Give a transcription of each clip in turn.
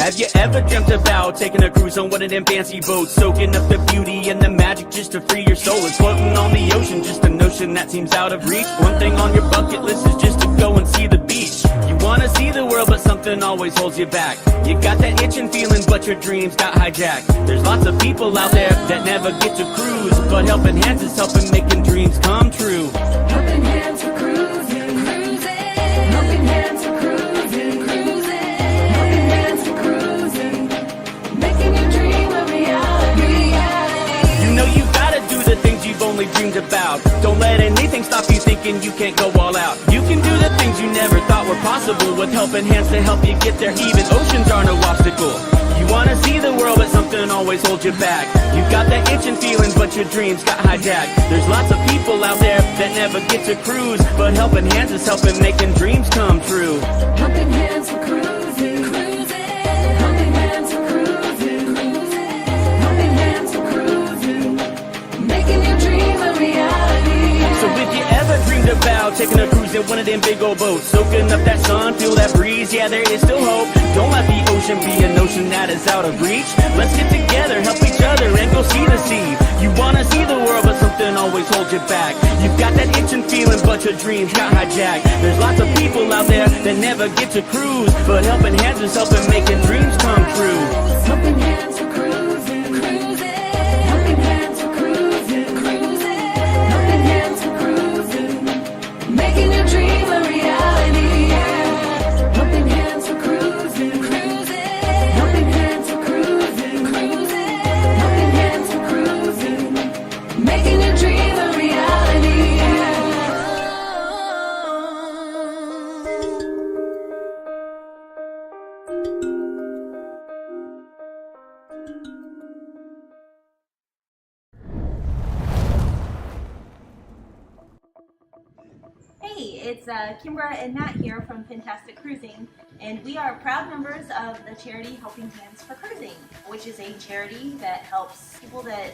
Have you ever dreamt about taking a cruise on one of them fancy boats, soaking up the beauty and the magic just to free your soul? And floating on the ocean, just a notion that seems out of reach. One thing on your bucket list is just to go and see the beach. You wanna see the world, but something always holds you back. You got that itching feeling, but your dreams got hijacked. There's lots of people out there that never get to cruise, but helping hands is helping making dreams come true. Helping hands for cruising, cruising. Helping hands for cruising, cruising. Helping hands for cruising. Making your dream a reality. You know you gotta do the things you've only dreamed about. Don't let anything stop you thinking you can't go all out. You can do the things you never thought were possible with helping hands to help you get there. Even oceans are no obstacle. You wanna see the world, but something always holds you back. You got that itching feeling, but your dreams got hijacked. There's lots of people out there that never get to cruise, but helping hands is helping making dreams come true. Helping hands for cruising, cruising. Helping hands for cruising, cruising. Helping hands for cruising. Making your dream a reality. So if you ever dreamed about taking a cruise in one of them big old boats, soaking up that sun, feel that breeze, yeah, there is still hope. Don't let the ocean be a notion that is out of reach. Let's get together, help each other, and go see the sea. You wanna see the world, but something always holds you back. You've got that itching feeling, but your dreams got hijacked. There's lots of people out there that never get to cruise, but helping hands is helping making dreams come true. Helping hands for cruising, cruising. Helping hands for cruising, cruising. Helping hands for cruising. Making your dream a reality. Helping hands for cruising, cruising. Helping hands for cruising, cruising. Helping hands for cruising. Making your dream a reality. Hey, it's Kimbra and Matt here from Fantastic Cruising, and we are proud members of the charity Helping Hands for Cruising, which is a charity that helps people that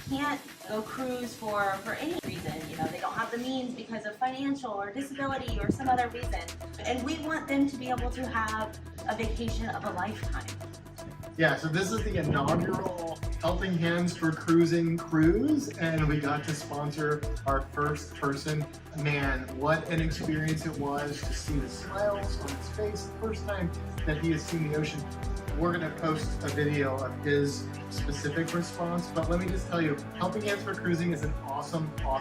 can't go cruise for any reason. You know, they don't have the means because of financial or disability or some other reason, and we want them to be able to have a vacation of a lifetime. Yeah, so this is the inaugural Helping Hands for Cruising cruise, and we got to sponsor our first person. Man, what an experience it was to see the smiles on his face the first time that he has seen the ocean. We're going to post a video of his specific response, but let me just tell you, Helping Hands for Cruising is an awesome, I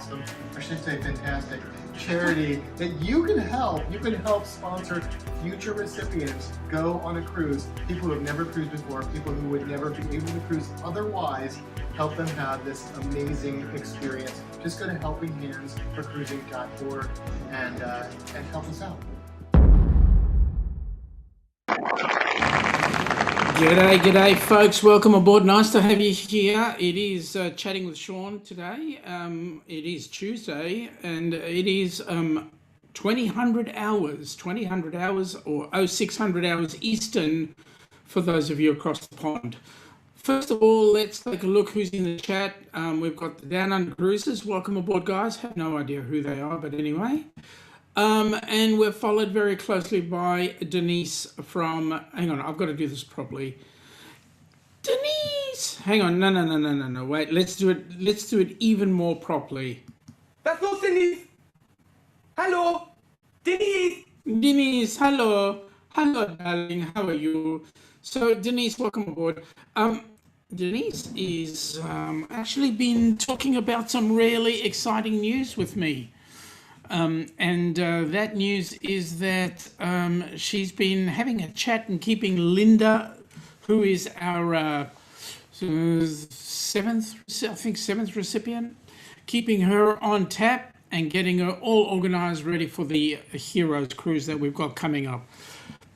should say fantastic, charity that you can help. You can help sponsor future recipients go on a cruise, people who have never cruised before, people who would never be able to cruise otherwise, help them have this amazing experience. Just go to helpinghandsforcruising.org and help us out. G'day folks, welcome aboard, nice to have you here. It is chatting with Shaun today. It is Tuesday and it is 2000 hours or 0600 hours Eastern for those of you across the pond. First of all, let's take a look who's in the chat. We've got the Down Under Cruisers, welcome aboard guys, have no idea who they are, but anyway. And we're followed very closely by Denise from, hang on, I've got to do this properly. Denise, hang on, no, wait, let's do it even more properly. That's not Denise. Hello, Denise. Denise, hello, darling, how are you? So Denise, welcome aboard. Denise is actually been talking about some really exciting news with me. And that news is that she's been having a chat and keeping Linda, who is our seventh recipient, keeping her on tap and getting her all organized, ready for the Heroes cruise that we've got coming up.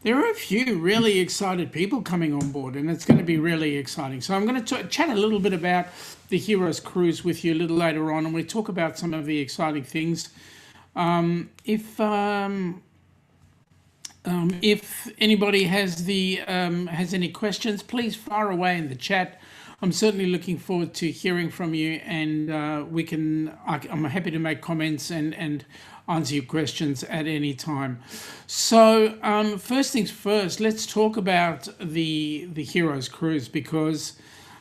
There are a few really excited people coming on board, and it's going to be really exciting. So I'm going to chat a little bit about the Heroes cruise with you a little later on, and we talk about some of the exciting things. If anybody has any questions, please fire away in the chat. I'm certainly looking forward to hearing from you, and I'm happy to make comments and answer your questions at any time. So first things first, let's talk about the Heroes Cruise, because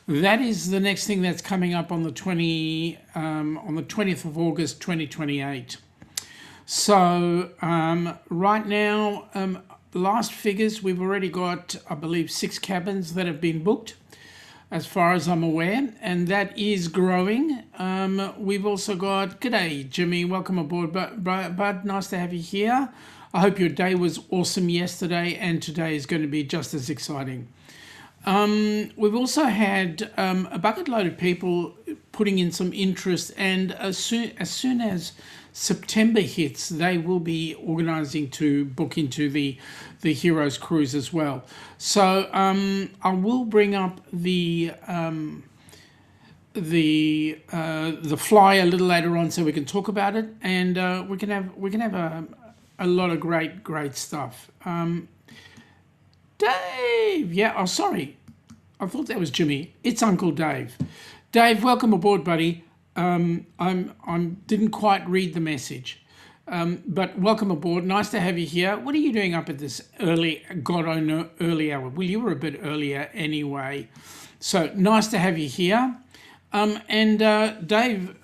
that is the next thing that's coming up on the 20th of August 2028. So right now, last figures, we've already got, I believe, 6 cabins that have been booked, as far as I'm aware, and that is growing. We've also got, g'day Jimmy, welcome aboard, Bud, nice to have you here. I hope your day was awesome yesterday, and today is going to be just as exciting. We've also had a bucket load of people putting in some interest, and as soon as September hits, they will be organising to book into the Heroes Cruise as well. So I will bring up the fly a little later on so we can talk about it, and we can have a lot of great stuff. Dave, yeah, oh sorry, I thought that was Jimmy. It's Uncle Dave. Dave, welcome aboard, buddy. I didn't quite read the message, but welcome aboard. Nice to have you here. What are you doing up at this early hour? Well, you were a bit earlier anyway. So nice to have you here. And Dave,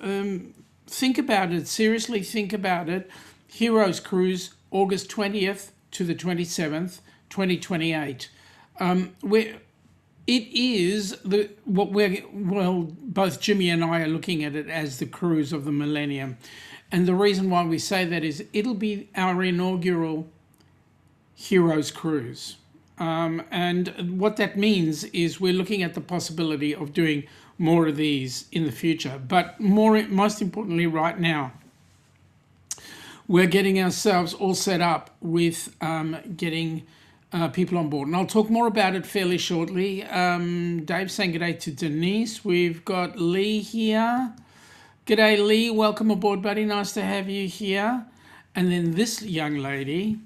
think about it. Seriously, think about it. Heroes Cruise, August 20th to the 27th, 2028. It is both Jimmy and I are looking at it as the cruise of the millennium. And the reason why we say that is it'll be our inaugural Heroes Cruise. And what that means is we're looking at the possibility of doing more of these in the future. But most importantly right now, we're getting ourselves all set up with getting people on board. And I'll talk more about it fairly shortly. Dave saying g'day to Denise. We've got Lee here. G'day Lee, welcome aboard, buddy. Nice to have you here. And then this young lady.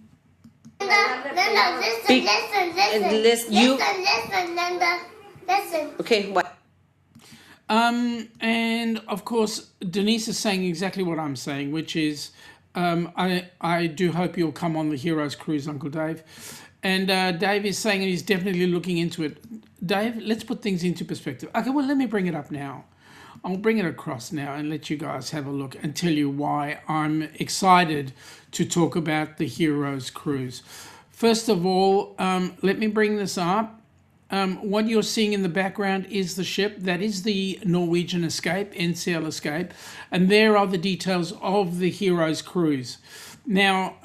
Listen. Okay, what? And of course, Denise is saying exactly what I'm saying, which is I do hope you'll come on the Heroes Cruise, Uncle Dave. And Dave is saying he's definitely looking into it. Dave, let's put things into perspective. Okay, well, let me bring it up now. I'll bring it across now and let you guys have a look and tell you why I'm excited to talk about the Heroes Cruise. First of all, let me bring this up. What you're seeing in the background is the ship. That is the Norwegian Escape, NCL Escape. And there are the details of the Heroes Cruise. Now,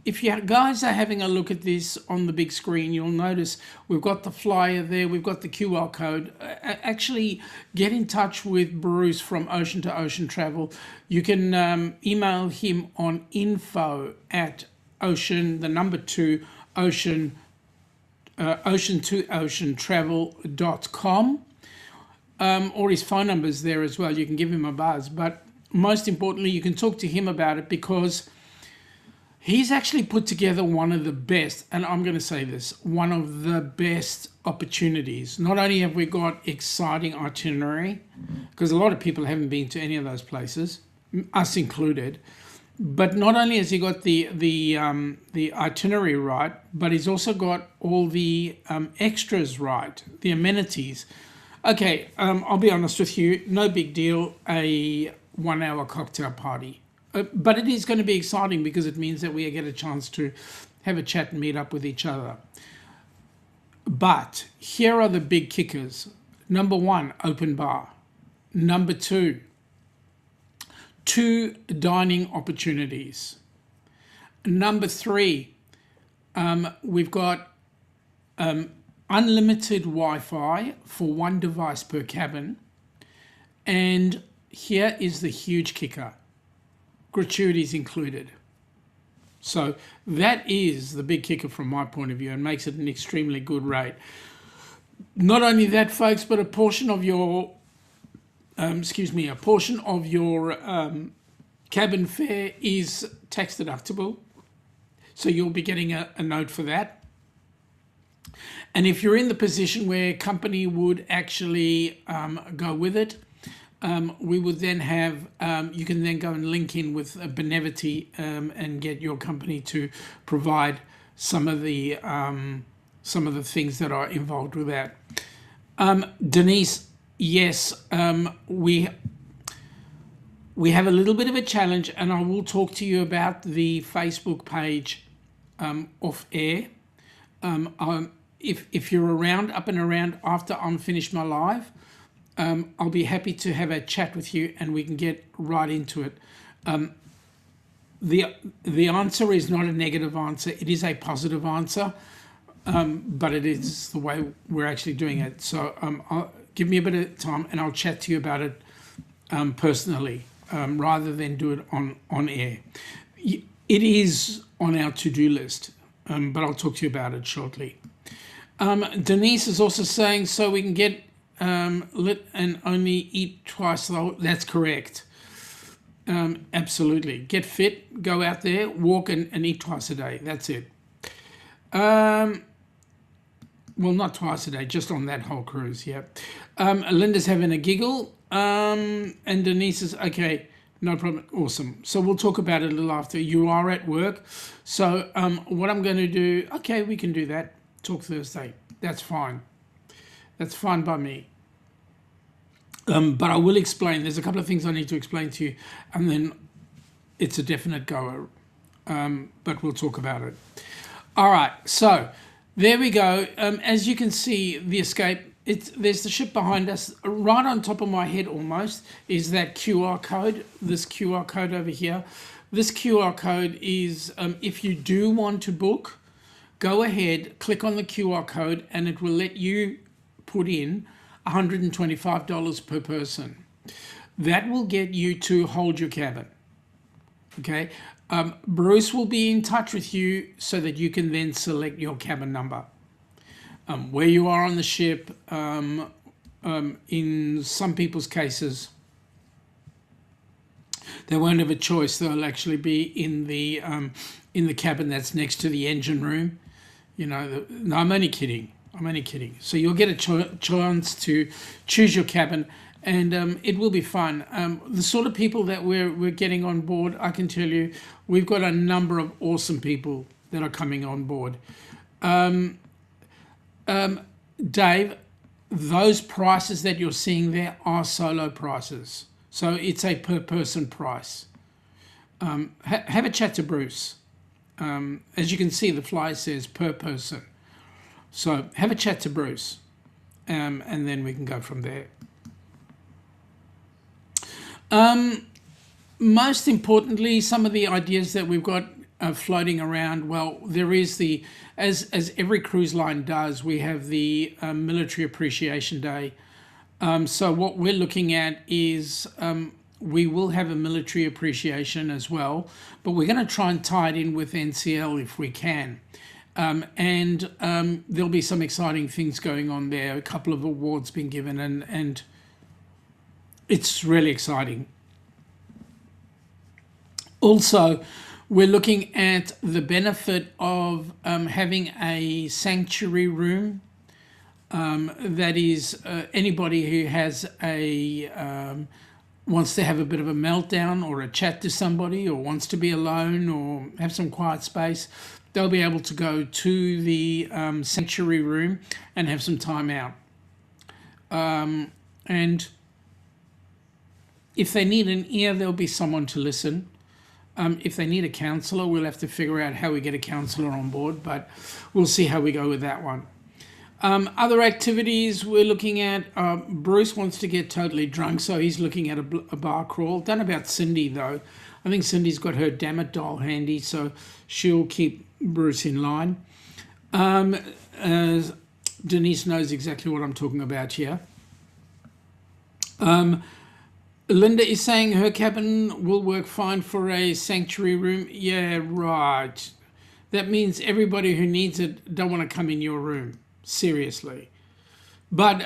if you guys are having a look at this on the big screen, you'll notice we've got the flyer there, we've got the QR code. Actually, get in touch with Bruce from Ocean to Ocean Travel. You can email him on ocean2oceantravel.com, or his phone number's there as well. You can give him a buzz. But most importantly, you can talk to him about it because he's actually put together one of the best, and I'm going to say this, one of the best opportunities. Not only have we got exciting itinerary, because a lot of people haven't been to any of those places, us included, but not only has he got the itinerary right, but he's also got all the extras right, the amenities. Okay, I'll be honest with you, no big deal, a 1-hour cocktail party. But it is going to be exciting because it means that we get a chance to have a chat and meet up with each other. But here are the big kickers. Number 1, open bar. Number 2, 2 dining opportunities. Number 3, we've got unlimited Wi-Fi for 1 device per cabin. And here is the huge kicker. Gratuities included. So that is the big kicker from my point of view and makes it an extremely good rate. Not only that, folks, but a portion of your cabin fare is tax deductible. So you'll be getting a note for that. And if you're in the position where company would actually go with it, we would then have, you can then go and link in with Benevity and get your company to provide some of the things that are involved with that. Denise, yes, we have a little bit of a challenge, and I will talk to you about the Facebook page off air. If you're around, up and around after I'm finished my live, I'll be happy to have a chat with you and we can get right into it. The answer is not a negative answer. It is a positive answer, but it is the way we're actually doing it. So give me a bit of time and I'll chat to you about it personally, rather than do it on air. It is on our to-do list, but I'll talk to you about it shortly. Denise is also saying, so we can get lit and only eat twice. That's correct. Absolutely. Get fit, go out there, walk and eat twice a day. That's it. Well, not twice a day, just on that whole cruise, yeah. Linda's having a giggle, and Denise is, okay, no problem, awesome. So we'll talk about it a little after. You are at work, so what I'm going to do, okay, we can do that, talk Thursday, that's fine. That's fine by me. But I will explain, there's a couple of things I need to explain to you, and then it's a definite goer, but we'll talk about it. All right, so there we go. As you can see, the escape, there's the ship behind us. Right on top of my head almost is that QR code, this QR code over here. This QR code is, if you do want to book, go ahead, click on the QR code, and it will let you put in $125 per person. That will get you to hold your cabin. Okay, Bruce will be in touch with you so that you can then select your cabin number. Where you are on the ship, in some people's cases, they won't have a choice. They'll actually be in the cabin that's next to the engine room. You know, no, I'm only kidding. So you'll get a chance to choose your cabin, and it will be fun. The sort of people that we're getting on board, I can tell you, we've got a number of awesome people that are coming on board. Dave, those prices that you're seeing there are solo prices. So it's a per person price. Have a chat to Bruce. As you can see, the flyer says per person. So have a chat to Bruce, and then we can go from there. Most importantly, some of the ideas that we've got floating around, well, there is as every cruise line does, we have the Military Appreciation Day. So what we're looking at is we will have a military appreciation as well, but we're going to try and tie it in with NCL if we can. And there'll be some exciting things going on there. A couple of awards being given, and it's really exciting. Also, we're looking at the benefit of having a sanctuary room. That is, anybody who has wants to have a bit of a meltdown or a chat to somebody, or wants to be alone or have some quiet space, they'll be able to go to the sanctuary room and have some time out. And if they need an ear, there'll be someone to listen. If they need a counsellor, we'll have to figure out how we get a counsellor on board, but we'll see how we go with that one. Other activities we're looking at, Bruce wants to get totally drunk, so he's looking at a bar crawl. Don't know about Cindy, though. I think Cindy's got her Damn It doll handy, so she'll keep Bruce in line. Denise knows exactly what I'm talking about here. Linda is saying her cabin will work fine for a sanctuary room. Yeah, right. That means everybody who needs it don't want to come in your room. Seriously. But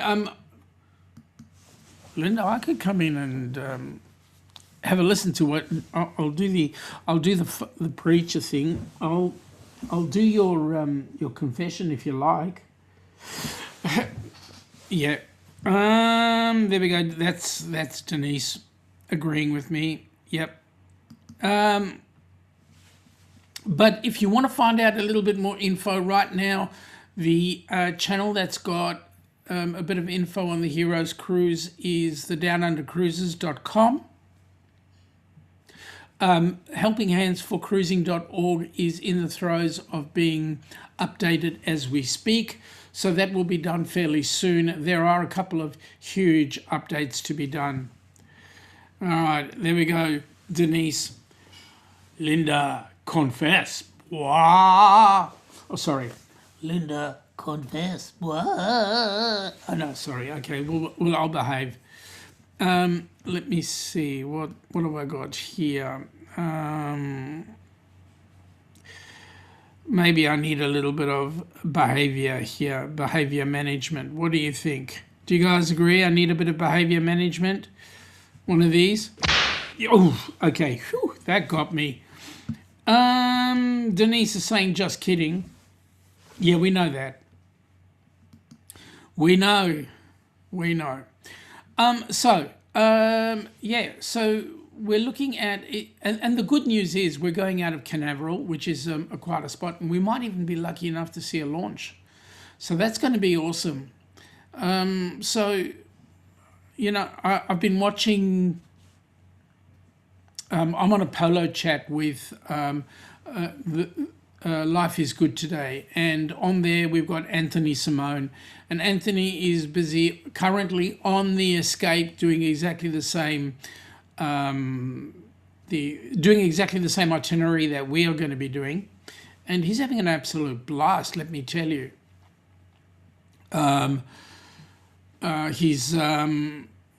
Linda, I could come in and have a listen to what I'll do the preacher thing. I'll do your confession if you like. Yeah. There we go. That's Denise agreeing with me. Yep. But if you want to find out a little bit more info right now, the channel that's got a bit of info on the Heroes Cruise is the downunder.cruises.com. Helpinghandsforcruising.org is in the throes of being updated as we speak, so that will be done fairly soon. There are a couple of huge updates to be done. All right, there we go. Denise. Linda, confess. Wah. Oh, sorry. Linda, confess. Wah. Oh, no, sorry. Okay, well, I'll behave. Let me see. What have I got here? Maybe I need a little bit of behavior here, behavior management. What do you think? Do you guys agree I need a bit of behavior management? One of these? Oh, okay. Whew, that got me. Denise is saying, just kidding. Yeah, we know that. We know. So we're looking at it, and the good news is we're going out of Canaveral, which is a quite a spot, and we might even be lucky enough to see a launch. So that's going to be awesome. I've been watching. I'm on a polo chat with Life is Good Today, and on there we've got Anthony Simone, and Anthony is busy currently on the escape doing exactly the same itinerary that we are going to be doing, and he's having an absolute blast, let me tell you.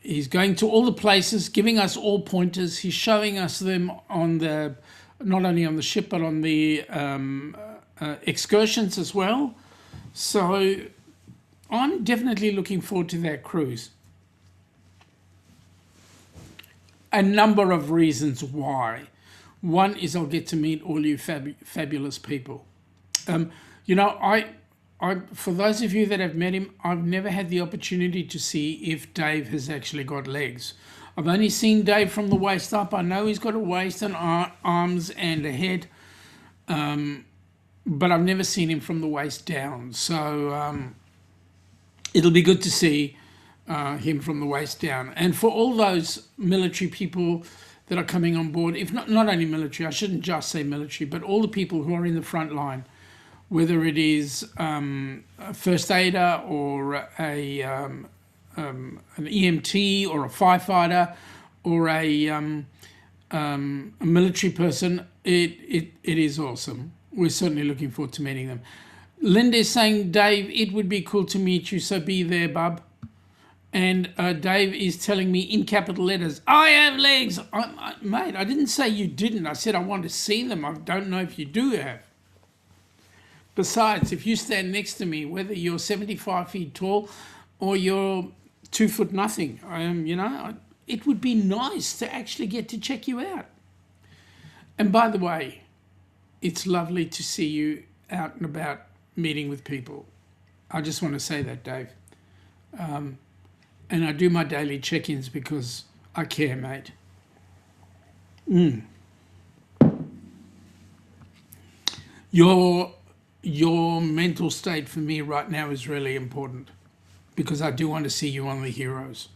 He's going to all the places, giving us all pointers. He's showing us them on not only on the ship, but on the excursions as well. So I'm definitely looking forward to that cruise. A number of reasons why. One is I'll get to meet all you fabulous people. For those of you that have met him, I've never had the opportunity to see if Dave has actually got legs. I've only seen Dave from the waist up. I know he's got a waist and arms and a head, but I've never seen him from the waist down. So it'll be good to see him from the waist down. And for all those military people that are coming on board, if not only military, I shouldn't just say military, but all the people who are in the front line, whether it is a first aider or an EMT or a firefighter or a military person, it is awesome. We're certainly looking forward to meeting them. Linda is saying, Dave, it would be cool to meet you, so be there, bub. And Dave is telling me in capital letters, I have legs. Mate, I didn't say you didn't. I said I want to see them. I don't know if you do have. Besides, if you stand next to me, whether you're 75 feet tall or you're 2 foot nothing, it would be nice to actually get to check you out. And by the way, it's lovely to see you out and about meeting with people. I just want to say that, Dave. And I do my daily check-ins because I care, mate. Your mental state for me right now is really important because I do want to see you on the Heroes.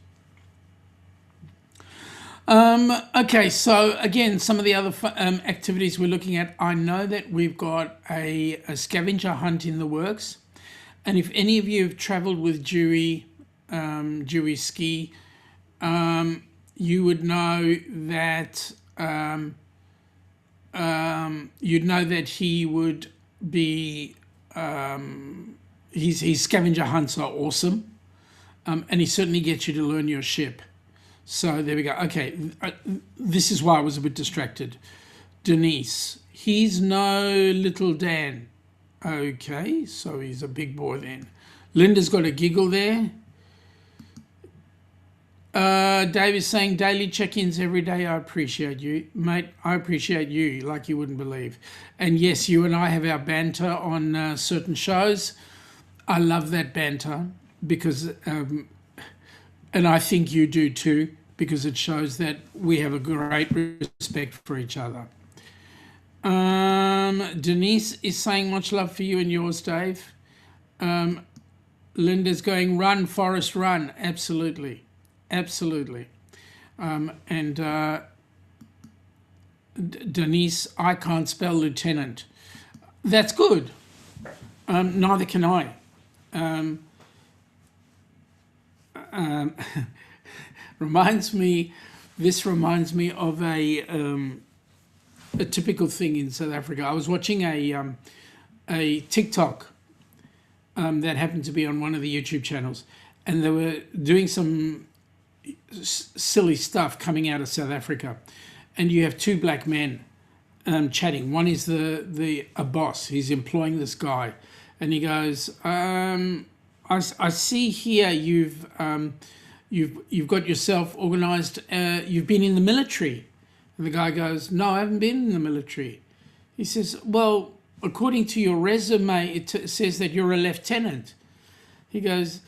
Okay, so again, some of the other activities we're looking at. I know that we've got a scavenger hunt in the works, and if any of you have travelled with Dewey Ski, you would know that he would be his scavenger hunts are awesome, and he certainly gets you to learn your ship. So there we go. Okay, this is why I was a bit distracted. Denise, he's no little Dan. Okay, so he's a big boy then. Linda's got a giggle there. Dave is saying daily check-ins every day. I appreciate you, mate. I appreciate you like you wouldn't believe. And yes, you and I have our banter on certain shows. I love that banter because, and I think you do too, because it shows that we have a great respect for each other. Denise is saying much love for you and yours, Dave. Linda's going, run, Forrest, run. Absolutely. Absolutely. Denise, I can't spell lieutenant. That's good. Neither can I. This reminds me of a typical thing in South Africa. I was watching a TikTok that happened to be on one of the YouTube channels, and they were doing some silly stuff coming out of South Africa, and you have two black men chatting. One is a boss. He's employing this guy, and he goes, I see here you've got yourself organised. You've been in the military. And the guy goes, no, I haven't been in the military. He says, well, according to your resume, it says that you're a lieutenant. The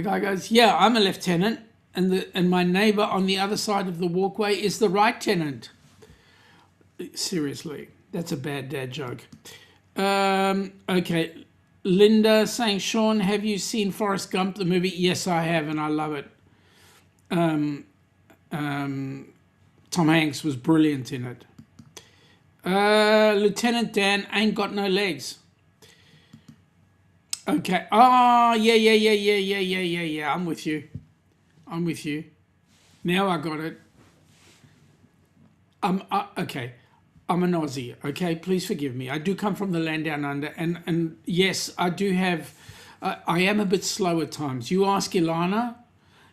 guy goes, yeah, I'm a lieutenant, and my neighbour on the other side of the walkway is the right tenant. Seriously, that's a bad dad joke. Okay, Linda saying, Shaun, have you seen Forrest Gump, the movie? Yes, I have, and I love it. Tom Hanks was brilliant in it. Lieutenant Dan ain't got no legs. Okay. Oh, yeah. I'm with you. Now I got it. Okay. I'm an Aussie. Okay, please forgive me. I do come from the land down under, and yes, I do have. I am a bit slow at times. You ask Ilana.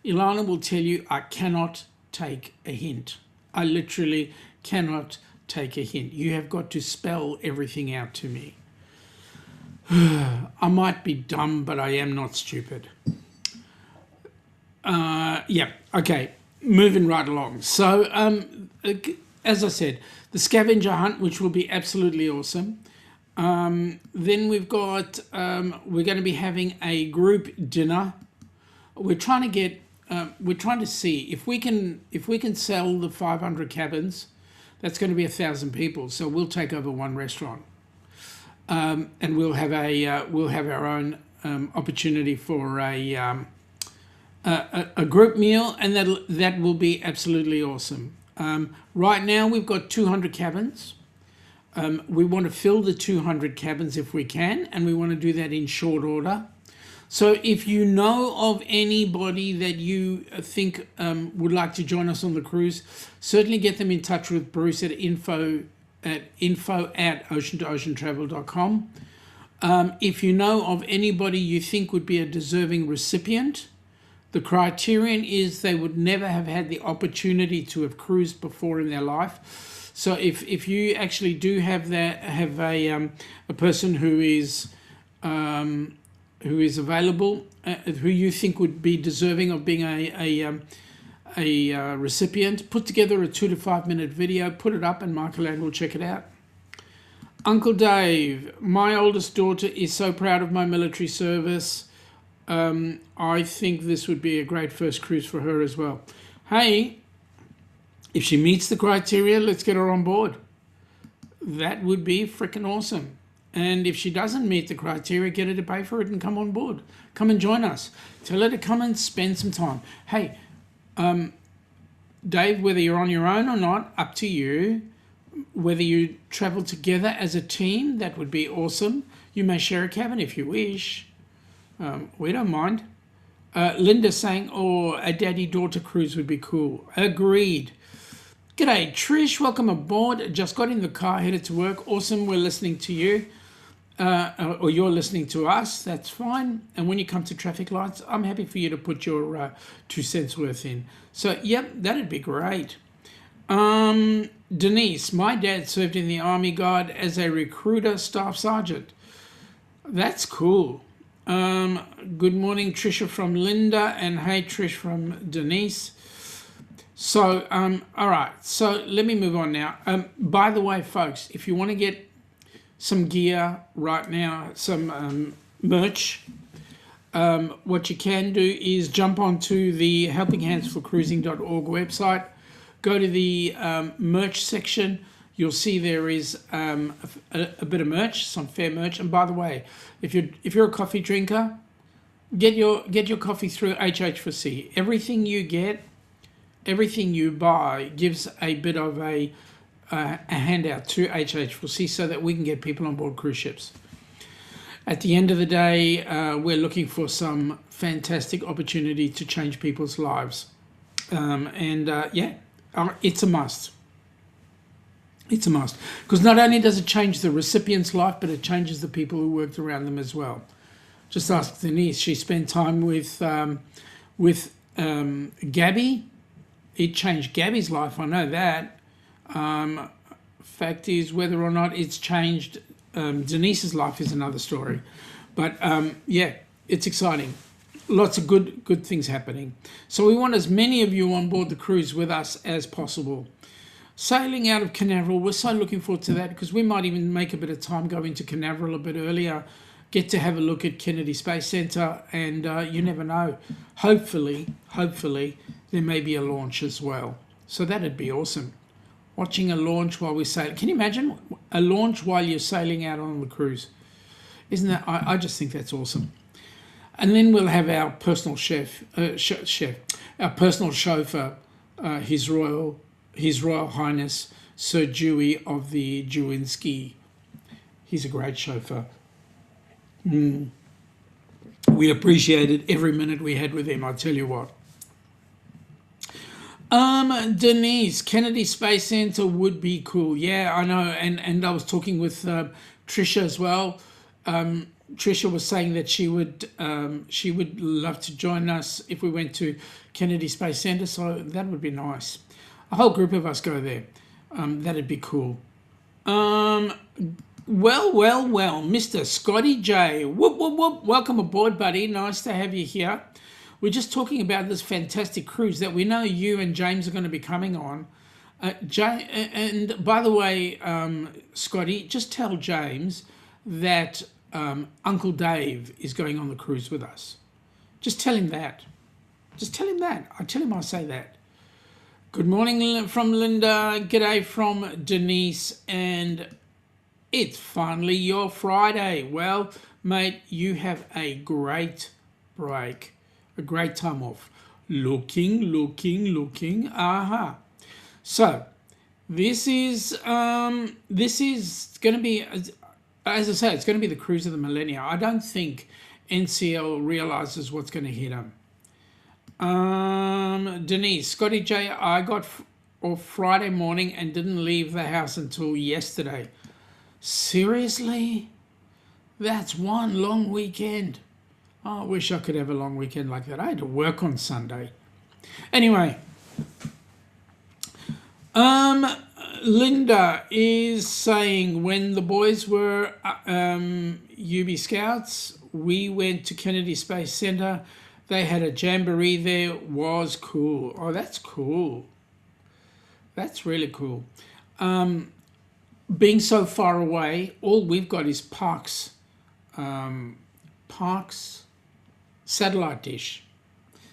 Ilana will tell you I cannot take a hint. I literally cannot take a hint. You have got to spell everything out to me. I might be dumb, but I am not stupid. Yeah, okay, moving right along. So, as I said, the scavenger hunt, which will be absolutely awesome. Then we've got, we're going to be having a group dinner. We're trying to see if we can sell the 500 cabins. That's going to be 1,000 people. So we'll take over one restaurant, and we'll have our own opportunity for a group meal, and that will be absolutely awesome. Right now we've got 200 cabins. We want to fill the 200 cabins if we can, and we want to do that in short order. So if you know of anybody that you think would like to join us on the cruise, certainly get them in touch with Bruce at info@ocean-to-ocean-travel.com. If you know of anybody you think would be a deserving recipient, the criterion is they would never have had the opportunity to have cruised before in their life. So if you actually do have a person who is available, who you think would be deserving of being a recipient, put together a 2 to 5 minute video, put it up, and Michael will check it out. Uncle Dave, my oldest daughter is so proud of my military service. I think this would be a great first cruise for her as well. Hey, if she meets the criteria, let's get her on board. That would be freaking awesome. And if she doesn't meet the criteria, get her to pay for it and come on board. Come and join us. Tell her to come and spend some time. Hey, Dave, whether you're on your own or not, up to you. Whether you travel together as a team, that would be awesome. You may share a cabin if you wish. We don't mind. Linda saying, a daddy-daughter cruise would be cool. Agreed. G'day, Trish. Welcome aboard. Just got in the car, headed to work. Awesome. We're listening to you. Or you're listening to us. That's fine. And when you come to traffic lights, I'm happy for you to put your 2 cents worth in. So, yep, that'd be great. Denise, my dad served in the Army Guard as a recruiter staff sergeant. That's cool. Good morning, Trisha from Linda, and hey, Trish from Denise. So, all right, so let me move on now. By the way, folks, if you want to get some gear right now, some merch, what you can do is jump onto the helpinghandsforcruising.org website, go to the merch section. You'll see there is a bit of merch, some fair merch. And by the way, if you're a coffee drinker, get your coffee through HH4C. Everything you get, everything you buy gives a bit of a handout to HH4C so that we can get people on board cruise ships. At the end of the day, we're looking for some fantastic opportunity to change people's lives. It's a must. It's a must. Because not only does it change the recipient's life, but it changes the people who worked around them as well. Just ask Denise. She spent time with Gabby. It changed Gabby's life, I know that. Fact is, whether or not it's changed Denise's life is another story. But it's exciting. Lots of good things happening. So we want as many of you on board the cruise with us as possible. Sailing out of Canaveral, we're so looking forward to that because we might even make a bit of time, go into Canaveral a bit earlier, get to have a look at Kennedy Space Centre, and you never know. Hopefully, there may be a launch as well. So that'd be awesome. Watching a launch while we sail. Can you imagine a launch while you're sailing out on the cruise? Isn't that? I just think that's awesome. And then we'll have our personal our personal chauffeur, His Royal Highness Sir Dewey of the Jewinski. He's a great chauffeur. We appreciated every minute we had with him, I tell you what. Denise, Kennedy Space Center would be cool. Yeah, I know. And I was talking with Trisha as well. Trisha was saying that she would love to join us if we went to Kennedy Space Center. So that would be nice. A whole group of us go there. That'd be cool. Well, Mr. Scotty J. Whoop, whoop, whoop. Welcome aboard, buddy. Nice to have you here. We're just talking about this fantastic cruise that we know you and James are going to be coming on. And by the way, Scotty, just tell James that Uncle Dave is going on the cruise with us. Just tell him that. I tell him I say that. Good morning from Linda. G'day from Denise. And it's finally your Friday. Well, mate, you have a great break. A great time off. Looking. Aha. So, this is going to be, as I say, it's going to be the cruise of the millennia. I don't think NCL realizes what's going to hit them. Denise, Scotty J, I got off Friday morning and didn't leave the house until yesterday. Seriously? That's one long weekend. Oh, I wish I could have a long weekend like that. I had to work on Sunday. Anyway, Linda is saying when the boys were UB Scouts, we went to Kennedy Space Center. They had a jamboree there. Was cool. Oh, that's cool. That's really cool. Being so far away, all we've got is Parks satellite dish.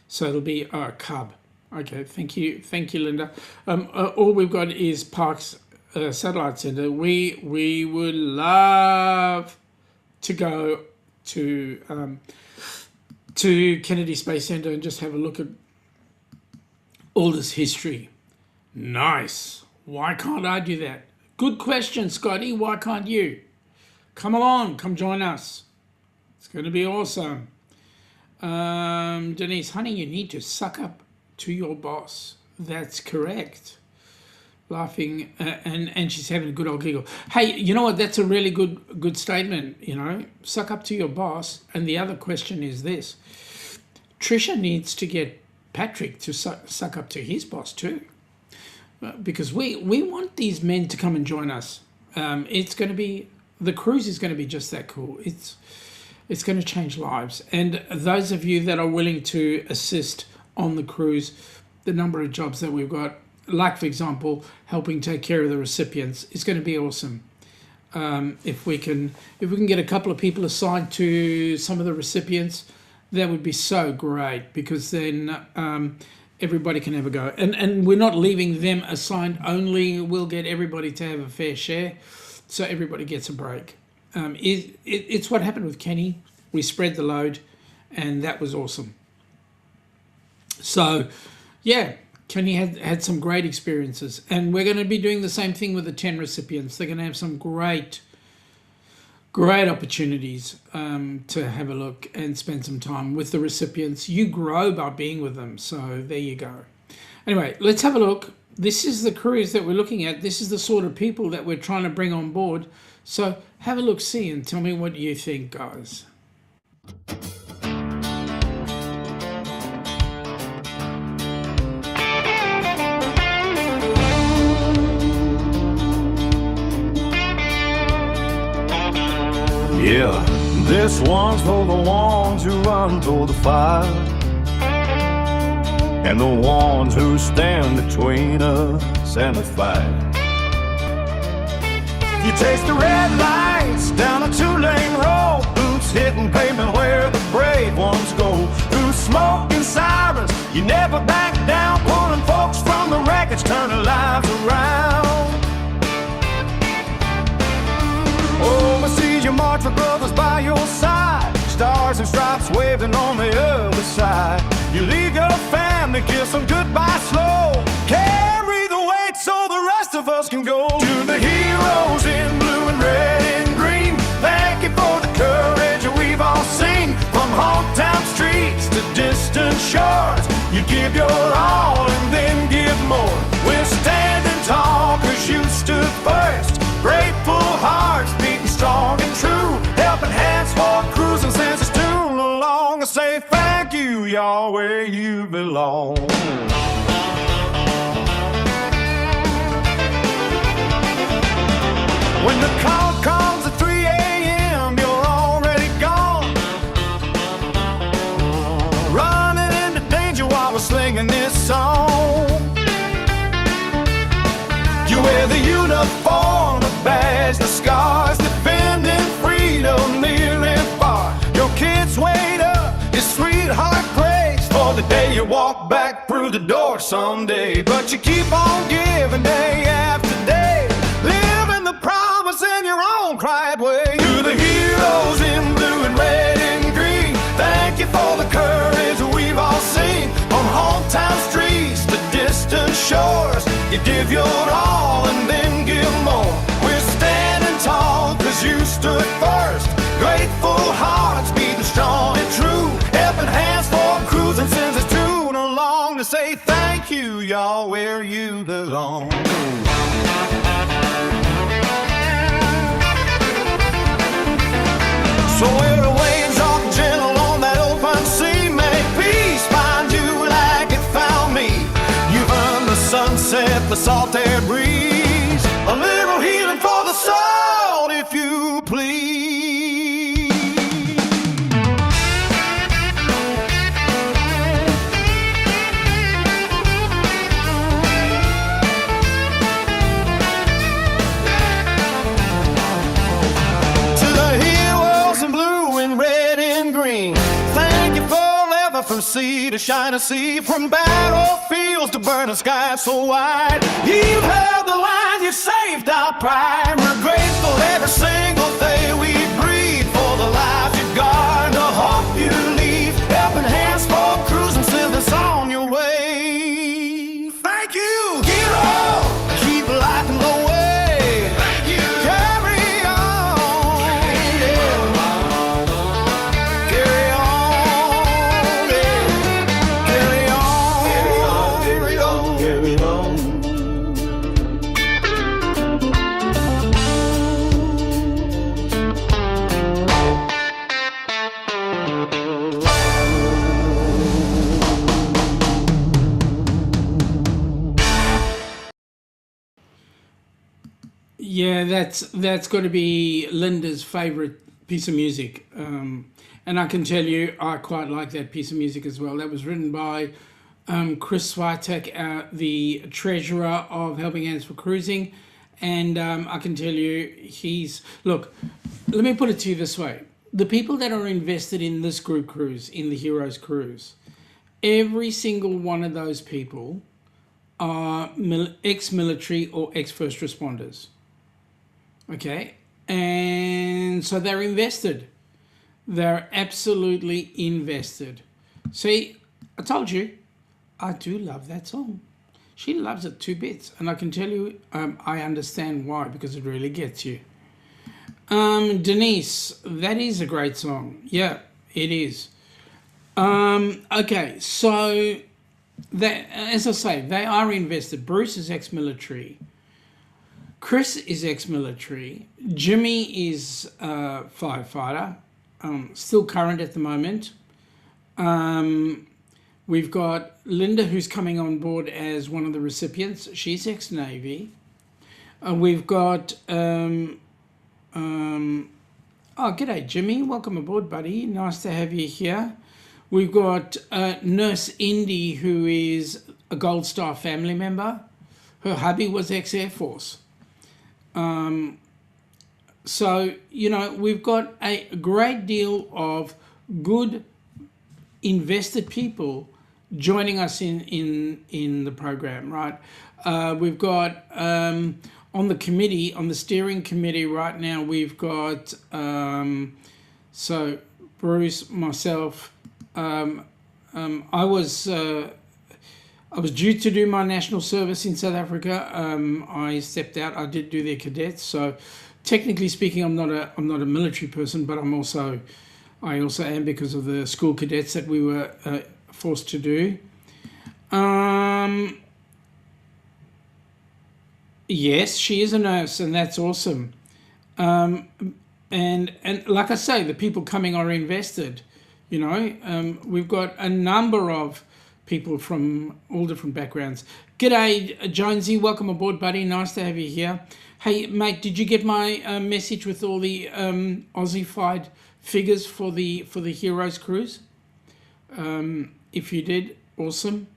So it'll be Cub. Okay, thank you, Linda. All we've got is Parks Satellite Center. We would love to go to Kennedy Space Center and just have a look at all this history. Nice. Why can't I do that? Good question, Scotty. Why can't you? Come along. Come join us. It's going to be awesome. Denise, honey, you need to suck up to your boss. That's correct. Laughing, and she's having a good old giggle. Hey, you know what? That's a really good statement, you know. Suck up to your boss. And the other question is this. Trisha needs to get Patrick to suck up to his boss too. Because we want these men to come and join us. The cruise is going to be just that cool. It's going to change lives. And those of you that are willing to assist on the cruise, the number of jobs that we've got, like, for example, helping take care of the recipients, is going to be awesome. If we can get a couple of people assigned to some of the recipients, that would be so great, because then everybody can have a go. And we're not leaving them assigned only. We'll get everybody to have a fair share, so everybody gets a break. It's what happened with Kenny. We spread the load, and that was awesome. So, yeah, Kenny had some great experiences. And we're going to be doing the same thing with the 10 recipients. They're going to have some great opportunities to have a look and spend some time with the recipients. You grow by being with them, so there you go. Anyway, let's have a look. This is the cruise that we're looking at. This is the sort of people that we're trying to bring on board. So have a look, see, and tell me what you think, guys. Yeah, this one's for the ones who run toward the fire, and the ones who stand between us and the fight. You taste the red lights down a 2-lane road, boots hitting pavement where the brave ones go. Through smoke and sirens, you never back down, pulling folks from the wreckage, turning lives around. Oh, I see you march with brothers by your side, stars and stripes waving on the other side. You leave your family, kiss them goodbye slow, carry the weight so the rest of us can go. To the heroes in blue and red and green, thank you for the courage we've all seen. From hometown streets to distant shores, you give your all and then give more. We're standing tall 'cause you stood first, grateful hearts beating strong and true, helping hands for cruising since it's too long. I say thank you, y'all, where you belong. When the call comes at 3 a.m., you're already gone, running into danger while we're singing this song. You wear the uniform, the badge, the scars, defending freedom near and far. Your kids wait up, your sweetheart prays for the day you walk back through the door someday. But you keep on giving day after day, living the promise in your own quiet way. To the heroes in blue and red and green, thank you for the courage we've all seen. On hometown streets to distant shores, you give your all and then give more. We're standing tall 'cause you stood first, grateful hearts beating strong and true, helping hands for cruising since it's too long. To say thank you, y'all, where you belong. So where the waves are gentle on that open sea, may peace find you like it found me. You've earned the sunset, the salt air breeze, a little healing for the soul, if you please. To the heroes in blue and red and green, thank you forever from sea to shining sea, from battlefields to burning skies so wide. You've held the line, you saved our pride. We're grateful every single day we breathe for the lives you guard, the hope you leave, helping hands for cruising till it's on your way. Thank you, hero, keep lighting the way. Thank you, carry on, yeah. Carry on, yeah. Carry on, carry on, carry on. Yeah, that's got to be Linda's favourite piece of music. And I can tell you, I quite like that piece of music as well. That was written by Chris Swiatek, the treasurer of Helping Hands for Cruising. And I can tell you, look, let me put it to you this way. the people that are invested in this group cruise, in the Heroes Cruise, every single one of those people are ex-military or ex-first responders. Okay, and so they're invested. They're absolutely invested. See, I told you, I do love that song. She loves it 2 bits, and I can tell you, I understand why, because it really gets you. Denise, that is a great song. Yeah, it is. Okay, so that, as I say, they are invested. Bruce is ex-military. Chris is ex-military. Jimmy is a firefighter, still current at the moment. We've got Linda, who's coming on board as one of the recipients. She's ex-Navy. We've got, oh, g'day, Jimmy. Welcome aboard, buddy. Nice to have you here. We've got Nurse Indy, who is a Gold Star family member. Her hubby was ex-Air Force. So, you know, we've got a great deal of good invested people joining us in the program, right? We've got on the committee, on the steering committee right now, we've got so Bruce, myself. I was due to do my national service in South Africa. I stepped out. I did do their cadets. So, technically speaking, I'm not a military person, but I also am because of the school cadets that we were forced to do. Yes, she is a nurse, and that's awesome. And like I say, the people coming are invested. You know, we've got a number of people from all different backgrounds. G'day, Jonesy. Welcome aboard, buddy. Nice to have you here. Hey, mate, did you get my message with all the Aussie-fied figures for the Heroes Cruise? If you did, awesome.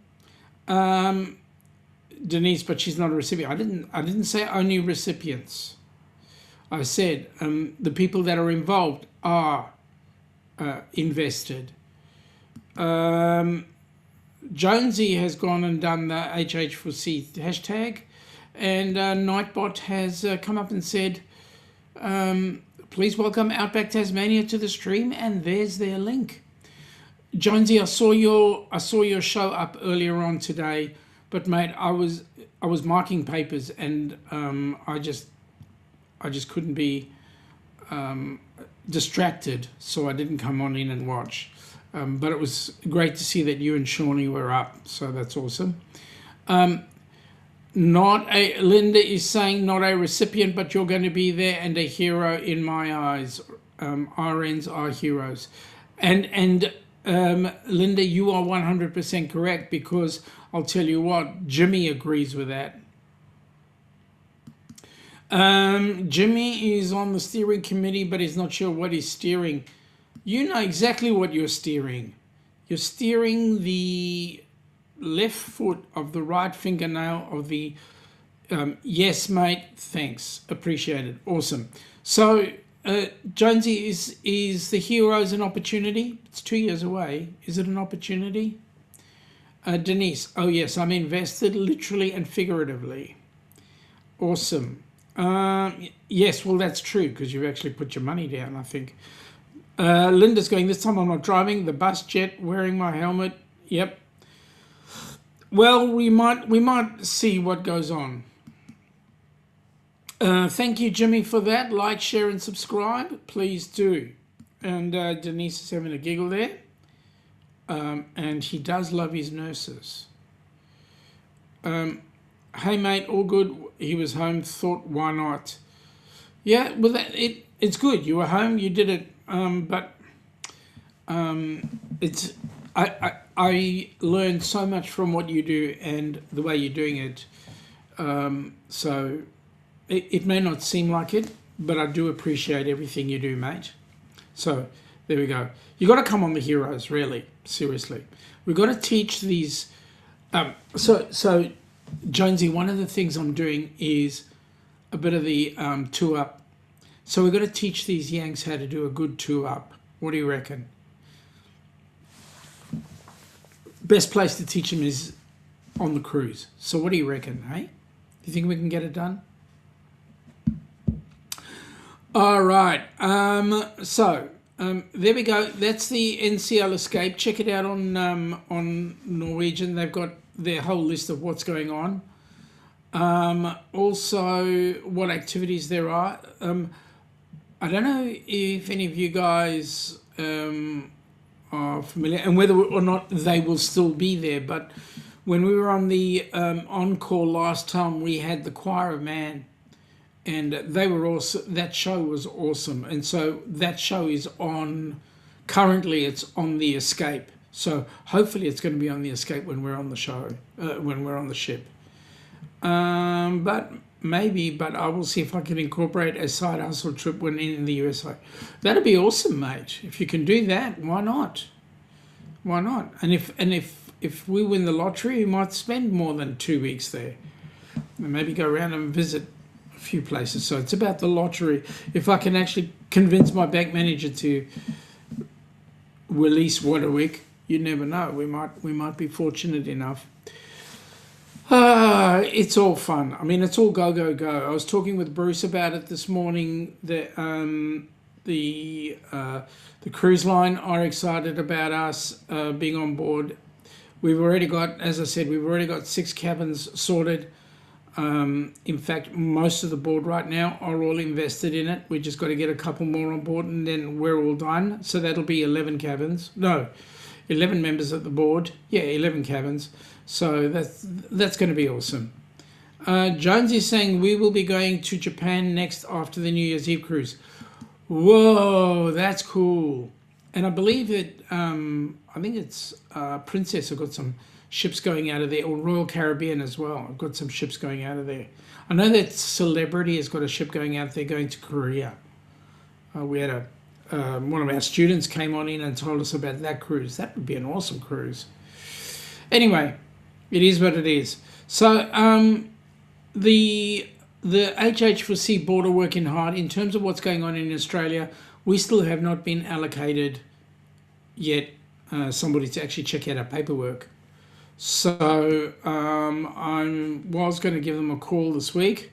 Denise, but she's not a recipient. I didn't say only recipients. I said the people that are involved are invested. Jonesy has gone and done the HH4C hashtag, and Nightbot has come up and said, please welcome Outback Tasmania to the stream, and there's their link. Jonesy, I saw your show up earlier on today, but mate, I was marking papers, and I just couldn't be distracted, so I didn't come on in and watch. But it was great to see that you and Shawnee were up, so that's awesome. Linda is saying not a recipient, but you're going to be there and a hero in my eyes. RNs are heroes. And Linda, you are 100% correct, because I'll tell you what, Jimmy agrees with that. Jimmy is on the steering committee, but he's not sure what he's steering. You know exactly what you're steering. You're steering the left foot of the right fingernail of the yes, mate, thanks, appreciate it, awesome. So Jonesy, is the Heroes an opportunity? It's 2 years away. Is it an opportunity? Denise, oh yes, I'm invested literally and figuratively. Awesome. Yes, well, that's true, because you've actually put your money down, I think. Linda's going, this time I'm not driving, the bus jet, wearing my helmet. Yep. Well, we might see what goes on. Thank you, Jimmy, for that. Like, share, and subscribe. Please do. And Denise is having a giggle there. And he does love his nurses. Hey, mate, all good. He was home, thought, why not? Yeah, well, it's good. You were home, you did it. But I learned so much from what you do and the way you're doing it. So it may not seem like it, but I do appreciate everything you do, mate. So there we go. You got to come on the Heroes, really, seriously. We've got to teach these. So Jonesy, one of the things I'm doing is a bit of the 2 Up So we've got to teach these Yanks how to do a good two up. What do you reckon? Best place to teach them is on the cruise. So what do you reckon, hey? Do you think we can get it done? All right. There we go. That's the NCL Escape. Check it out on Norwegian. They've got their whole list of what's going on. Also, what activities there are. I don't know if any of you guys are familiar and whether or not they will still be there, but when we were on the encore last time, we had the Choir of Man, and they were also, that show was awesome. And so that show is on, currently it's on the Escape. So hopefully it's going to be on the Escape when we're on the show, when we're on the ship. But I will see if I can incorporate a side hustle trip when in the USA. That'd be awesome, mate. If you can do that, why not? Why not? And if we win the lottery, we might spend more than 2 weeks there. And maybe go around and visit a few places. So it's about the lottery. If I can actually convince my bank manager to release one a week, you never know. We might be fortunate enough. It's all fun. I mean, it's all go, go, go. I was talking with Bruce about it this morning. The cruise line are excited about us being on board. We've already got, as I said, we've already got 6 cabins sorted. In fact, most of the board right now are all invested in it. We just got to get a couple more on board and then we're all done. So that'll be 11 cabins. No, 11 members at the board. Yeah, 11 cabins. So that's going to be awesome. Jones is saying we will be going to Japan next after the New Year's Eve cruise. Whoa, that's cool. And I believe that, I think it's Princess have got some ships going out of there, or Royal Caribbean as well. I've got some ships going out of there. I know that Celebrity has got a ship going out there going to Korea. We had one of our students came on in and told us about that cruise. That would be an awesome cruise. Anyway, it is what it is. So the HH4C board are working hard in terms of what's going on in Australia. We still have not been allocated yet somebody to actually check out our paperwork. So I was going to give them a call this week,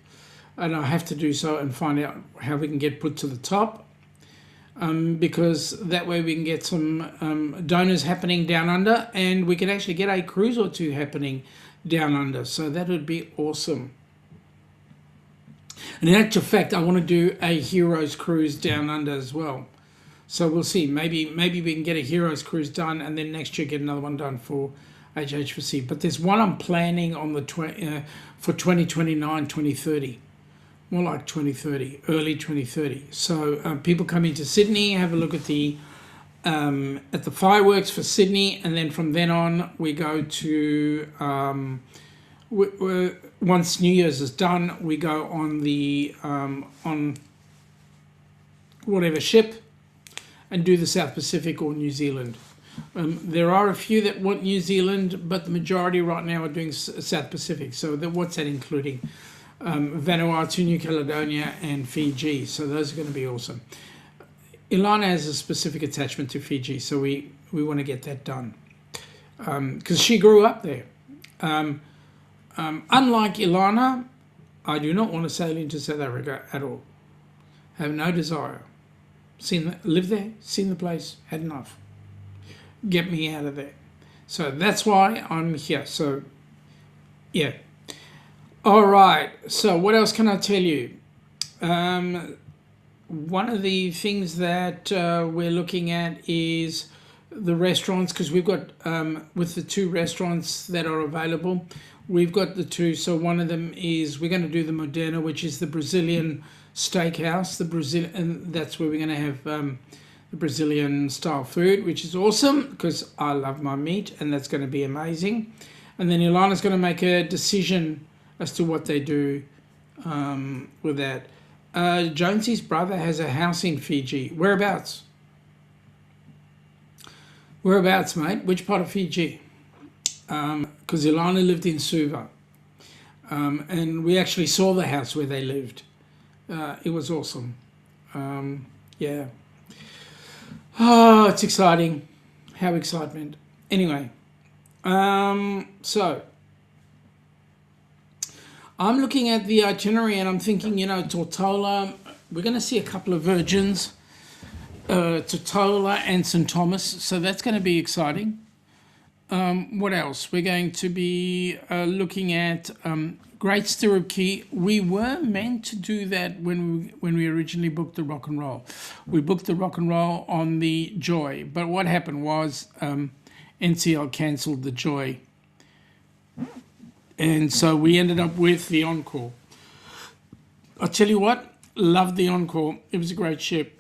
and I have to do so and find out how we can get put to the top, because that way we can get some donors happening down under, and we can actually get a cruise or two happening down under. So that would be awesome. And in actual fact, I want to do a Heroes cruise down under as well. So we'll see. Maybe we can get a Heroes cruise done, and then next year get another one done for HH4C. But there's one I'm planning on the for 2029, 2030. More like 2030, early 2030. So people come into Sydney, have a look at the fireworks for Sydney, and then from then on we go to once New Year's is done, we go on the on whatever ship and do the South Pacific or New Zealand. There are a few that want New Zealand, but the majority right now are doing South Pacific. So what's that including? Vanuatu, New Caledonia, and Fiji. So those are going to be awesome. Ilana has a specific attachment to Fiji, so we want to get that done because she grew up there. Unlike Ilana, I do not want to sail into South Africa at all. Have no desire. Lived there, seen the place, had enough. Get me out of there. So that's why I'm here. So, yeah. All right. So what else can I tell you? One of the things that we're looking at is the restaurants, because we've got, with the 2 restaurants that are available, we've got the 2. So one of them is, we're going to do the Moderna, which is the Brazilian steakhouse, and that's where we're going to have the Brazilian style food, which is awesome because I love my meat, and that's going to be amazing. And then Ilana's going to make a decision as to what they do with that. Jonesy's brother has a house in Fiji. Whereabouts? Whereabouts, mate? Which part of Fiji? Because Ilana lived in Suva. And we actually saw the house where they lived. It was awesome. Yeah. Oh, it's exciting. How excitement. Anyway, so I'm looking at the itinerary and I'm thinking, Tortola, we're going to see a couple of virgins, Tortola and St. Thomas, so that's going to be exciting. What else? We're going to be looking at Great Stirrup Quay. We were meant to do that when we originally booked the Rock and Roll. We booked the Rock and Roll on the Joy, but what happened was NCL cancelled the Joy. And so we ended up with the Encore. I'll tell you what, loved the Encore. It was a great ship.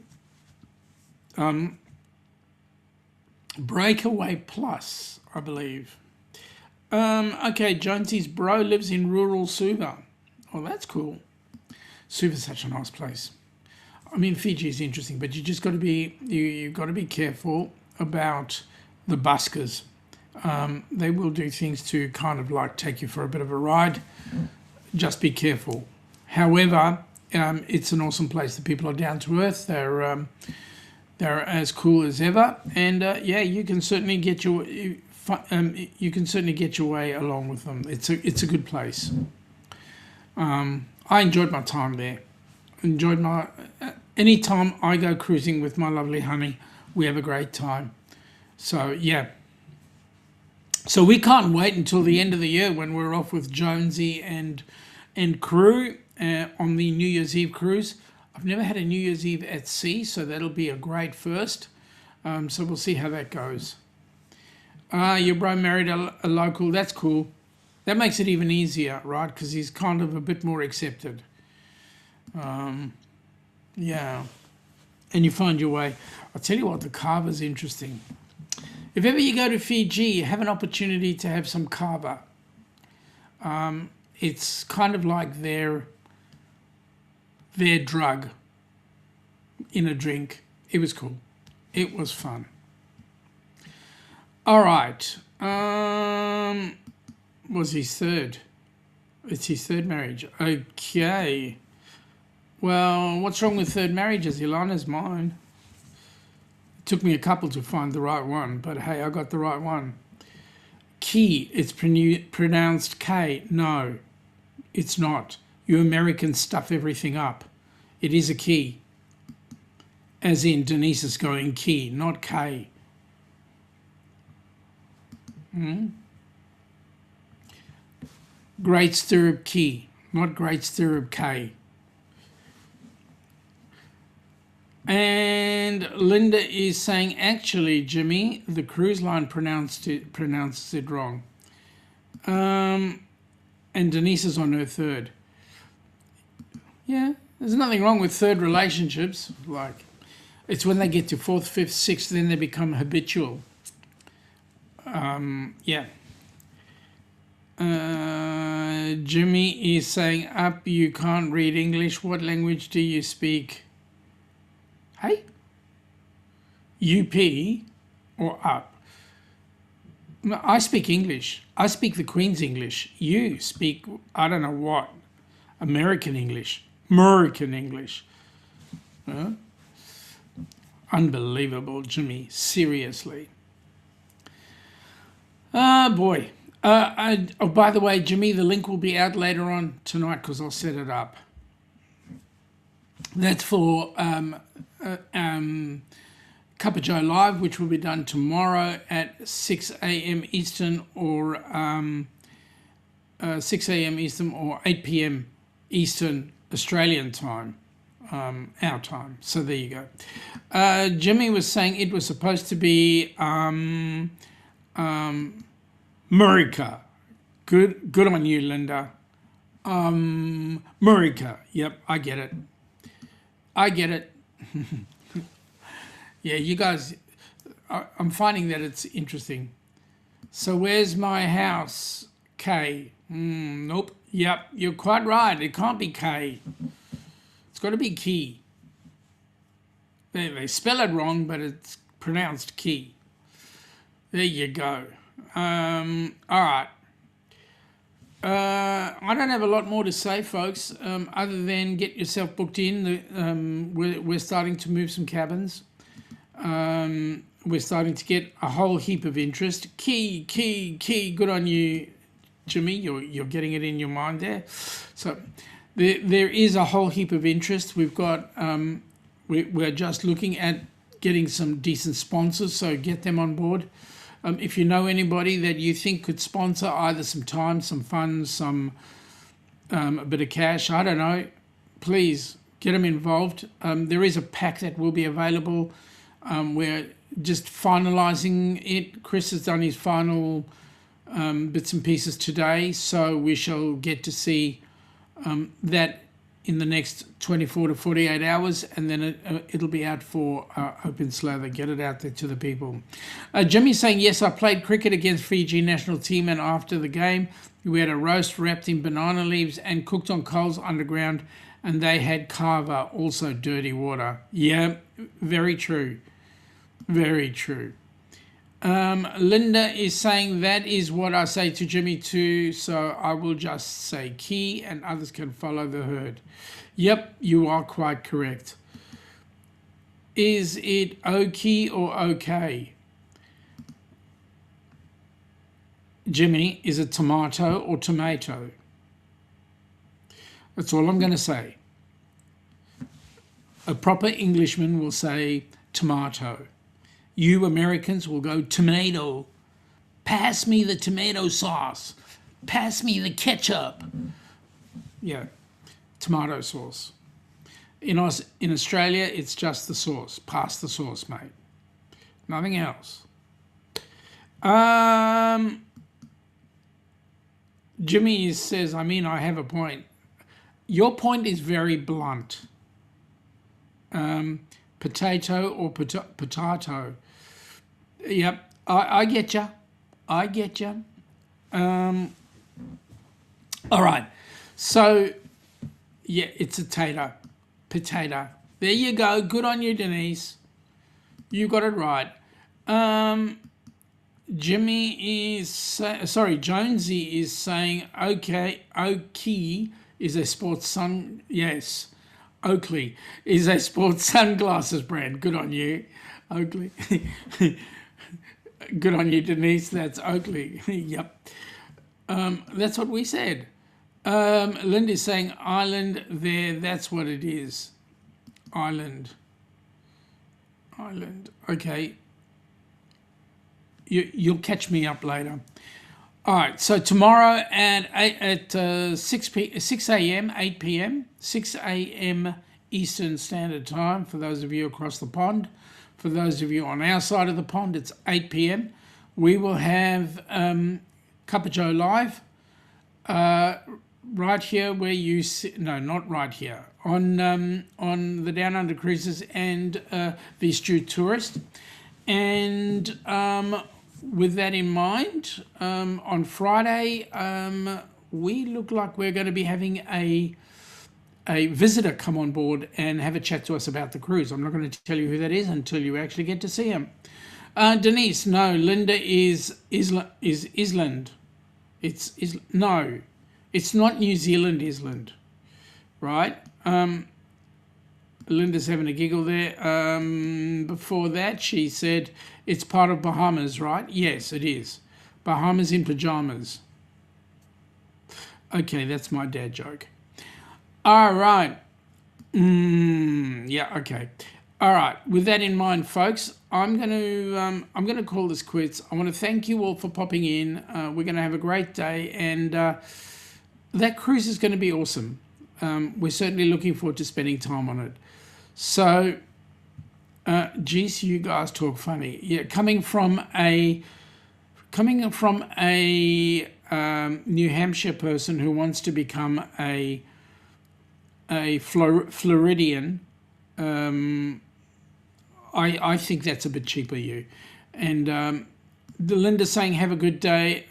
Breakaway Plus, I believe. Okay, Jonesy's bro lives in rural Suva. Oh, that's cool. Suva's such a nice place. I mean, Fiji is interesting, but you just got to be you've got to be careful about the buskers. They will do things to kind of like take you for a bit of a ride. Just be careful. However, it's an awesome place. The people are down to earth. They're as cool as ever, and yeah, you can certainly get your way along with them. It's a good place. I enjoyed my time there. Anytime I go cruising with my lovely honey, we have a great time. So yeah. So we can't wait until the end of the year when we're off with Jonesy and crew on the New Year's Eve cruise. I've never had a New Year's Eve at sea, so that'll be a great first. So we'll see how that goes. Your bro married a local. That's cool. That makes it even easier, right? Because he's kind of a bit more accepted. Yeah. And you find your way. I'll tell you what, the carver's interesting. If ever you go to Fiji, you have an opportunity to have some carver. It's kind of like their drug in a drink. It was cool. It was fun. All right. Was his third? It's his third marriage. Okay. Well, what's wrong with third marriages? Ilana's mine. It took me a couple to find the right one, but hey, I got the right one. Key, it's pronounced K. No, it's not. You Americans stuff everything up. It is a key. As in Denise is going key, not K. Great Stirrup Key, not Great Stirrup K. And Linda is saying, actually, Jimmy, the cruise line pronounces it wrong. And Denise is on her third. Yeah, there's nothing wrong with third relationships. Like, it's when they get to fourth, fifth, sixth, then they become habitual. Yeah. Jimmy is saying, up, you can't read English. What language do you speak? Hey? UP or up? No, I speak English. I speak the Queen's English. You speak, I don't know what, American English. American English. Unbelievable, Jimmy. Seriously. Boy. Oh, by the way, Jimmy, the link will be out later on tonight because I'll set it up. That's for Cup of Joe Live, which will be done tomorrow at 6 a.m. Eastern or 6 a.m. Eastern or 8 p.m. Eastern Australian time, our time. So there you go. Jimmy was saying it was supposed to be Murica. Good on you, Linda. Murica. Yep, I get it. Yeah, you guys, I'm finding that it's interesting. So where's my house? K. Nope. Yep, you're quite right. It can't be K. It's got to be key. They spell it wrong, but it's pronounced key. There you go. All right. I don't have a lot more to say, folks, other than get yourself booked in. We're starting to move some cabins. We're starting to get a whole heap of interest. Key. Good on you, Jimmy. You're getting it in your mind there. So there is a whole heap of interest. We've got we're just looking at getting some decent sponsors, so get them on board. If you know anybody that you think could sponsor either some time, some funds, a bit of cash, I don't know, please get them involved. There is a pack that will be available. We're just finalising it. Chris has done his final bits and pieces today, so we shall get to see that in the next 24 to 48 hours, and then it'll be out for open slather. Get it out there to the people. Jimmy's saying, yes, I played cricket against Fiji national team, and after the game, we had a roast wrapped in banana leaves and cooked on coals underground, and they had kava, also dirty water. Yeah, very true. Very true. Linda is saying that is what I say to Jimmy too, so I will just say key and others can follow the herd. Yep, you are quite correct. Is it okay or okay? Jimmy, is it tomato or tomato? That's all I'm going to say. A proper Englishman will say tomato. You Americans will go tomato. Pass me the tomato sauce. Pass me the ketchup. Yeah, tomato sauce. In Australia, it's just the sauce. Pass the sauce, mate. Nothing else. Jimmy says, I have a point. Your point is very blunt. Potato or potato. Yep, I get you. I get you. All right. So, yeah, it's a tater. Potato. There you go. Good on you, Denise. You got it right. Jonesy is saying, okay, Oakley is a sports sun. Yes. Oakley is a sports sunglasses brand. Good on you, Oakley. Good on you, Denise. That's Oakley. Yep. That's what we said. Linda's saying island there. That's what it is. Island. Okay. You'll catch me up later. All right, so tomorrow at 6 a.m., 8 p.m., 6 a.m. Eastern Standard Time for those of you across the pond. For those of you on our side of the pond, it's 8 p.m. We will have Cup of Joe Live right here where you sit. No, not right here. On the Down Under Cruises and the Stu Tourist. And with that in mind, on Friday, we look like we're going to be having a visitor come on board and have a chat to us about the cruise. I'm not going to tell you who that is until you actually get to see him. Denise, no, Linda is Island. No, it's not New Zealand, Island, right? Linda's having a giggle there. Before that, she said it's part of Bahamas, right? Yes, it is. Bahamas in pajamas. Okay, that's my dad joke. All right. Yeah, okay. All right. With that in mind, folks, I'm gonna call this quits. I want to thank you all for popping in. We're going to have a great day, and that cruise is going to be awesome. We're certainly looking forward to spending time on it. So, geez, you guys talk funny. Yeah, coming from a New Hampshire person who wants to become a Floridian, I think that's a bit cheaper, you. And Linda saying, have a good day.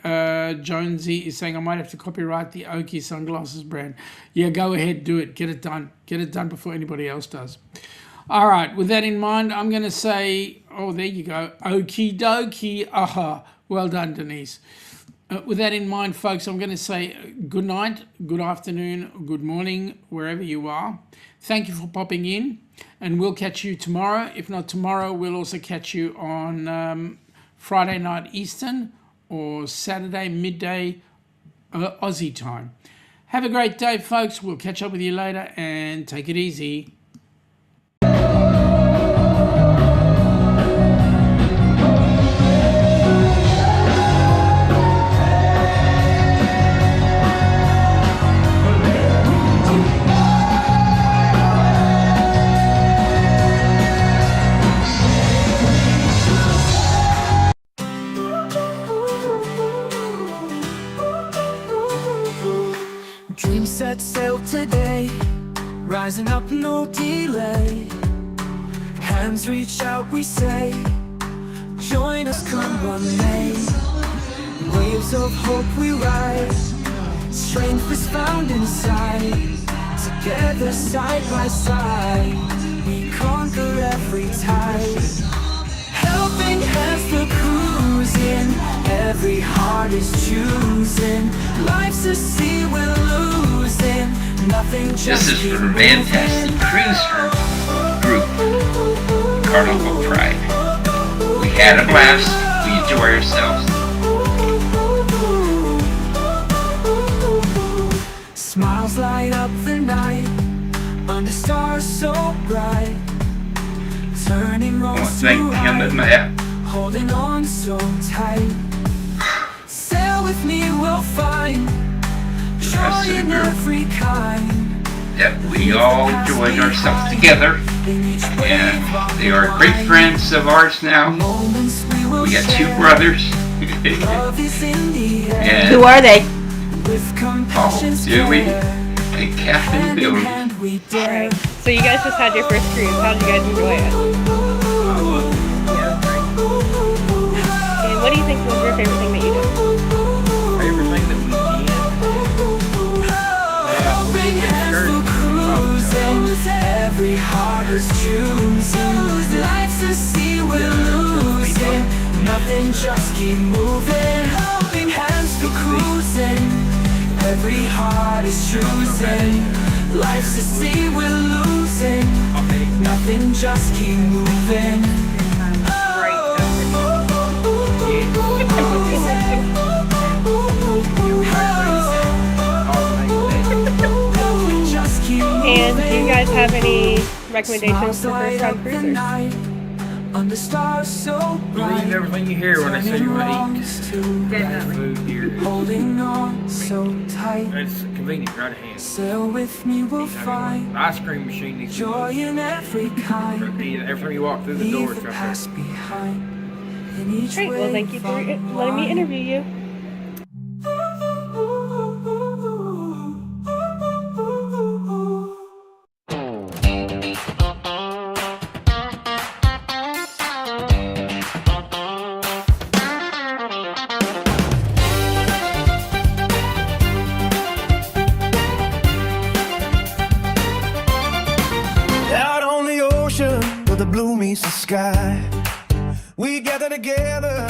Jonesy is saying, I might have to copyright the Oakley sunglasses brand. Yeah, go ahead, do it. Get it done. Get it done before anybody else does. All right, with that in mind, I'm going to say, oh, there you go. Okie dokie. Aha. Well done, Denise. With that in mind, folks, I'm going to say good night, good afternoon, good morning, wherever you are. Thank you for popping in, and we'll catch you tomorrow. If not tomorrow, we'll also catch you on Friday night Eastern or Saturday midday Aussie time. Have a great day, folks. We'll catch up with you later, and take it easy. Dreams set sail today, rising up no delay. Hands reach out, we say, join us come what may. Waves of hope we ride, strength is found inside. Together side by side, we conquer every tide. Helping hands for cruising, every heart is choosing. Life's a sea we're losing, nothing just This is for the Fantastic Cruiser group, Carnival Pride. We had a blast, we enjoy ourselves. Smiles light up the night, under stars so bright. Turning I want to roads to thank him and Matt. holding on so tight. Sail with me, we'll find rest joy of the in group. every kind. That we all enjoyed ourselves together, and they are great friends of ours now. Moments we will We got two share. brothers, Love is in the air. and Who are they? With Paul, compassion's Dewey, care. and Captain Hand in Bill. hand we dare. So you guys just had your first cruise. How did you guys enjoy it? And what do you think was your favorite thing that you did? Favorite thing that we did? Helping hands for cruising, every heart is choosing. Life's a sea we're losing, nothing just keep moving. Helping hands for cruising, every heart is choosing. Life's a sea we're losing, nothing just keep moving. And do you guys have any recommendations for first-time cruisers? Under stars so bright, Believe everything you hear when they say you want to eat. Definitely. Food here. holding on so tight. It's convenient, right at hand. Sail with me, we'll find The ice cream machine needs to joy in every kind. every time you walk through the door, Leave it's the right past behind. In each Great. Well, thank you for letting me interview you. Out on the ocean where the blue meets the sky, we gather together.